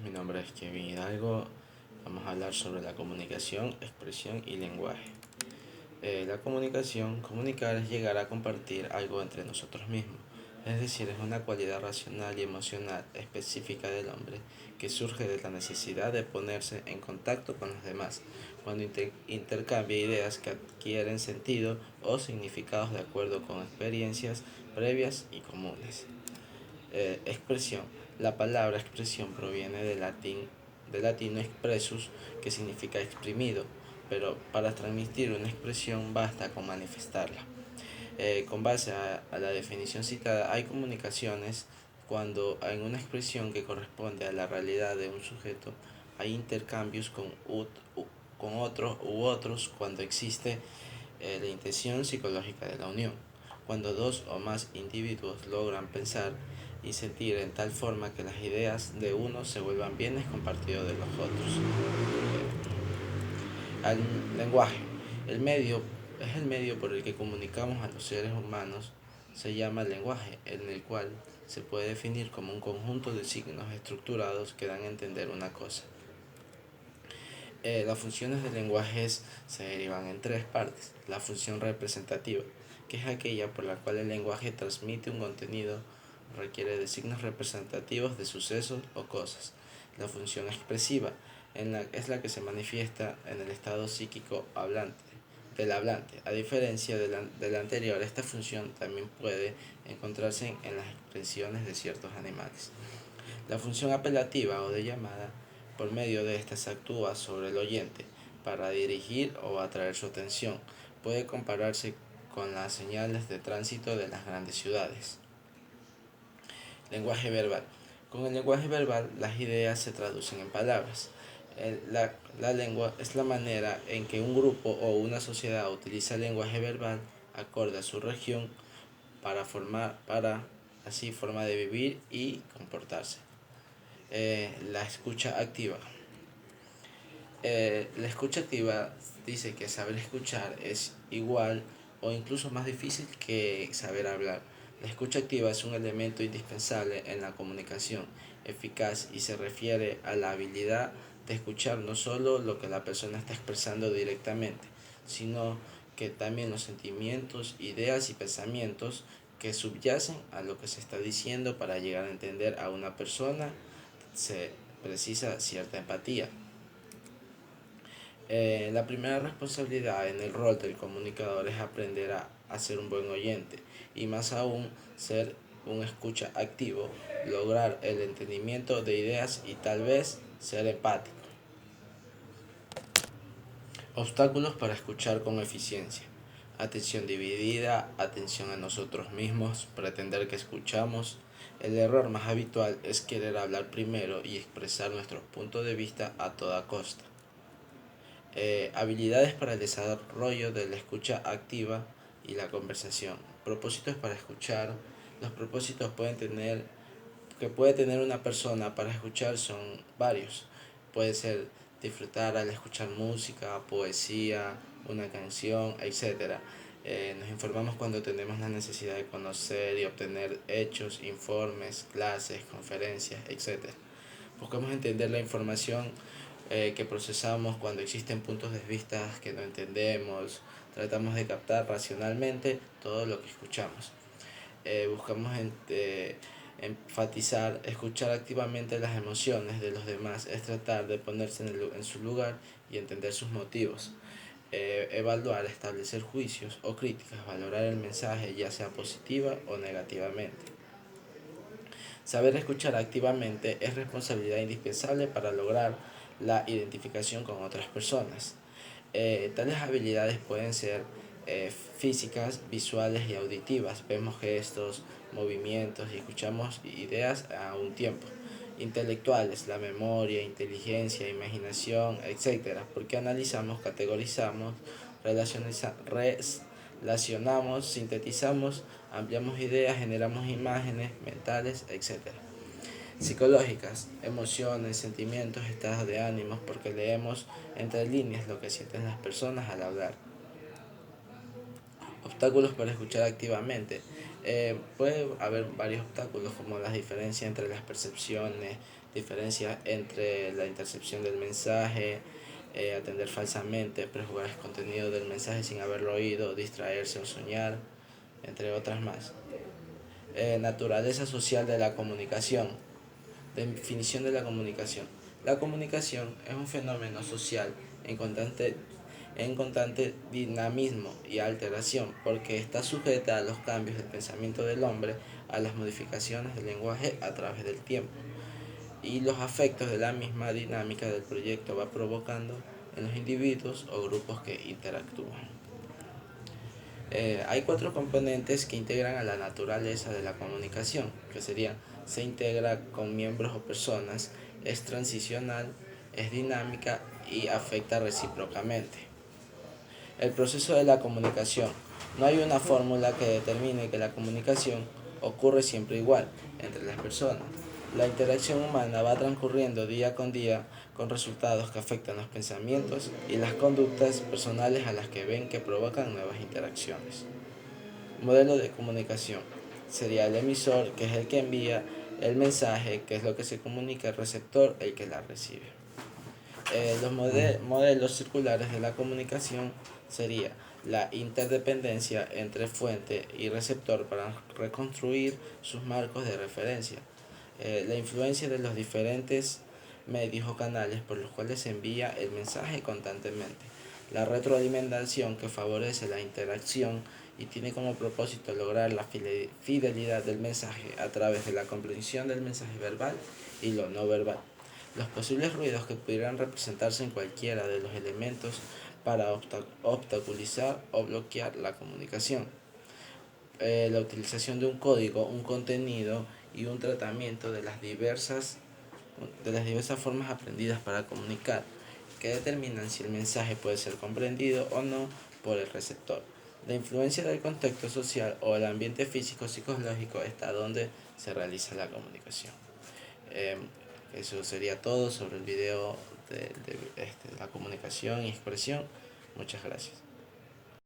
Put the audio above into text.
mi nombre es Kevin Hidalgo. Vamos a hablar sobre la comunicación, expresión y lenguaje. La comunicación, comunicar es llegar a compartir algo entre nosotros mismos. Es decir, es una cualidad racional y emocional específica del hombre que surge de la necesidad de ponerse en contacto con los demás, cuando intercambia ideas que adquieren sentido o significados de acuerdo con experiencias previas y comunes. Expresión. La palabra expresión proviene del latino expressus, que significa exprimido, pero para transmitir una expresión basta con manifestarla. Con base a la definición citada, hay comunicaciones cuando en una expresión que corresponde a la realidad de un sujeto hay intercambios con otros u otros cuando existe la intención psicológica de la unión, cuando dos o más individuos logran pensar y sentir en tal forma que las ideas de uno se vuelvan bienes compartidos de los otros. Al lenguaje, el medio es el medio por el que comunicamos a los seres humanos, se llama lenguaje, en el cual se puede definir como un conjunto de signos estructurados que dan a entender una cosa. Las funciones del lenguaje se derivan en tres partes. La función representativa, que es aquella por la cual el lenguaje transmite un contenido, requiere de signos representativos de sucesos o cosas. La función expresiva es la que se manifiesta en el estado psíquico del hablante. A diferencia de la anterior, esta función también puede encontrarse en las expresiones de ciertos animales. La función apelativa o de llamada, por medio de esta se actúa sobre el oyente para dirigir o atraer su atención. Puede compararse con las señales de tránsito de las grandes ciudades. Lenguaje verbal. Con el lenguaje verbal las ideas se traducen en palabras. La lengua es la manera en que un grupo o una sociedad utiliza el lenguaje verbal acorde a su región para así forma de vivir y comportarse. La escucha activa. La escucha activa dice que saber escuchar es igual o incluso más difícil que saber hablar. La escucha activa es un elemento indispensable en la comunicación eficaz y se refiere a la habilidad de escuchar no solo lo que la persona está expresando directamente, sino que también los sentimientos, ideas y pensamientos que subyacen a lo que se está diciendo. Para llegar a entender a una persona se precisa cierta empatía. La primera responsabilidad en el rol del comunicador es aprender a ser un buen oyente y más aún ser un escucha activo, lograr el entendimiento de ideas y tal vez ser empático. Obstáculos para escuchar con eficiencia. Atención dividida, atención a nosotros mismos, pretender que escuchamos. El error más habitual es querer hablar primero y expresar nuestros puntos de vista a toda costa. Habilidades para el desarrollo de la escucha activa y la conversación. Propósitos para escuchar. Los propósitos que puede tener una persona para escuchar son varios. Puede ser disfrutar al escuchar música, poesía, una canción, etc. Nos informamos cuando tenemos la necesidad de conocer y obtener hechos, informes, clases, conferencias, etc. Buscamos entender la información que procesamos cuando existen puntos de vista que no entendemos. Tratamos de captar racionalmente todo lo que escuchamos. Buscamos enfatizar, escuchar activamente las emociones de los demás, es tratar de ponerse en su lugar y entender sus motivos. Evaluar, establecer juicios o críticas, valorar el mensaje ya sea positiva o negativamente. Saber escuchar activamente es responsabilidad indispensable para lograr la identificación con otras personas. Tales habilidades pueden ser físicas, visuales y auditivas. Vemos gestos, movimientos y escuchamos ideas a un tiempo. Intelectuales, la memoria, inteligencia, imaginación, etc. Porque analizamos, categorizamos, relacionamos, sintetizamos, ampliamos ideas, generamos imágenes mentales, etc. Psicológicas, emociones, sentimientos, estados de ánimos, porque leemos entre líneas lo que sienten las personas al hablar. Obstáculos para escuchar activamente. Puede haber varios obstáculos como las diferencias entre las percepciones, diferencias entre la intercepción del mensaje, atender falsamente, prejuzgar el contenido del mensaje sin haberlo oído, distraerse o soñar, entre otras más. Naturaleza social de la comunicación. Definición de la comunicación. La comunicación es un fenómeno social en constante dinamismo y alteración, porque está sujeta a los cambios del pensamiento del hombre, a las modificaciones del lenguaje a través del tiempo, y los afectos de la misma dinámica del proyecto va provocando en los individuos o grupos que interactúan. Hay cuatro componentes que integran a la naturaleza de la comunicación, que serían: se integra con miembros o personas, es transicional, es dinámica y afecta recíprocamente. El proceso de la comunicación. No hay una fórmula que determine que la comunicación ocurre siempre igual entre las personas. La interacción humana va transcurriendo día con día con resultados que afectan los pensamientos y las conductas personales a las que ven que provocan nuevas interacciones. Modelo de comunicación. Sería el emisor, que es el que envía el mensaje, que es lo que se comunica, el receptor, el que la recibe. Los modelos circulares de la comunicación sería la interdependencia entre fuente y receptor para reconstruir sus marcos de referencia, la influencia de los diferentes medios o canales por los cuales se envía el mensaje constantemente, la retroalimentación, que favorece la interacción y tiene como propósito lograr la fidelidad del mensaje a través de la comprensión del mensaje verbal y lo no verbal, los posibles ruidos que pudieran representarse en cualquiera de los elementos para obstaculizar o bloquear la comunicación, la utilización de un código, un contenido y un tratamiento de las diversas formas aprendidas para comunicar, que determinan si el mensaje puede ser comprendido o no por el receptor. La influencia del contexto social o el ambiente físico-psicológico está donde se realiza la comunicación. Eso sería todo sobre el video de la comunicación y expresión. Muchas gracias.